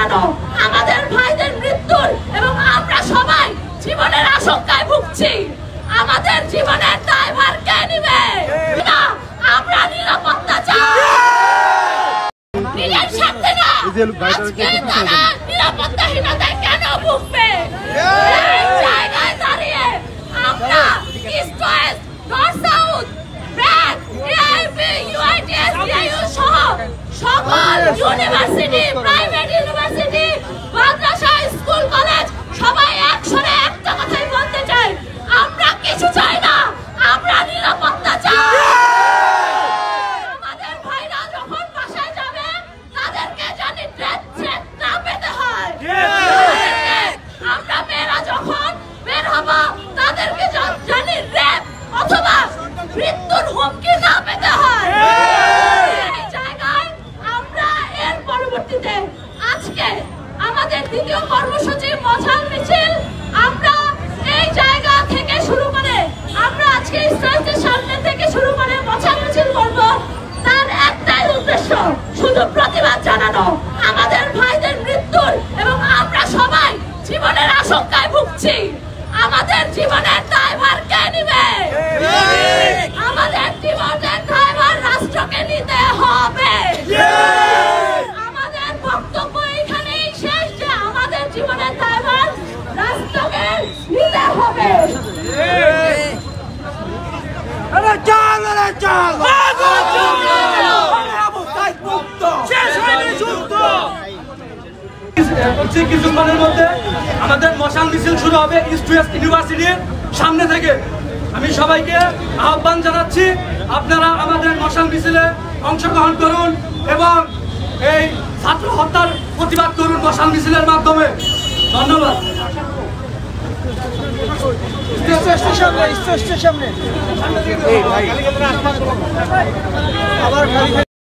জানানো আমাদের ভাইদের মৃত্যুর এবং আমরা সবাই জীবনের আশঙ্কায় ভুগছি। আমাদের জীবনের দায়ভার কে নিবে? আমরা নিরাপত্তা চাই, নিজের সাথে না। আজকে তারা নিরাপত্তাহীনতায় কেন ভুগবে? এই জায়গায় দাঁড়িয়ে আমরা east West, north south, BRAC, AIB, UITS, DIU সহ সকল ইউনিভার্সিটি, প্রাইভেট ইউনিভার্সিটি, মাদ্রাসা, স্কুল, কলেজ সবাই একসাথে একটা কথাই বলতে চাই, আমরা কিছু চাই না, আমরা নিরাপত্তা চাই। আমাদের ভাইরা যখন বাসায় যাবে তাদেরকে জানি থ্রেট না পেতে হয়। আমরা মেয়েরা যখন বের হব তাদেরকে জানি রেপ অথবা মৃত্যুর হুমকি না পেতে হয়। এই জায়গায় আমরা এর পরবর্তীতে আজকে আমাদের দ্বিতীয় কর্মসূচি মশাল মিছিল আমরা এই জায়গা থেকে শুরু করে আমরা আজকে স্টেজের সামনে থেকে শুরু করে মশাল মিছিল করব। তার একটাই উদ্দেশ্য, শুধু প্রতিবাদ জানানো আমাদের ভাইদের মৃত্যুর এবং আমরা সবাই জীবনের আশঙ্কায় ভুগছি। আমাদের জীবনের দায়ভার কে নিবে? আমাদের জীবনের দায়ভার রাষ্ট্রকে নিতে হবে। আমাদের বক্তব্য এখানেই শেষ যে আমাদের জীবনের দায়ভার রাষ্ট্রকে নিতে হবে। কিছুক্ষণের মধ্যে আমাদের মশাল মিছিল শুরু হবে ইস্ট ওয়েস্ট ইউনিভার্সিটির সামনে থেকে। আমি সবাইকে আহ্বান জানাচ্ছি, আপনারা আমাদের মশাল মিছিলে অংশগ্রহণ করুন এবং এই ছাত্র হত্যার প্রতিবাদ করুন মশাল মিছিলের মাধ্যমে। ধন্যবাদ। সামনে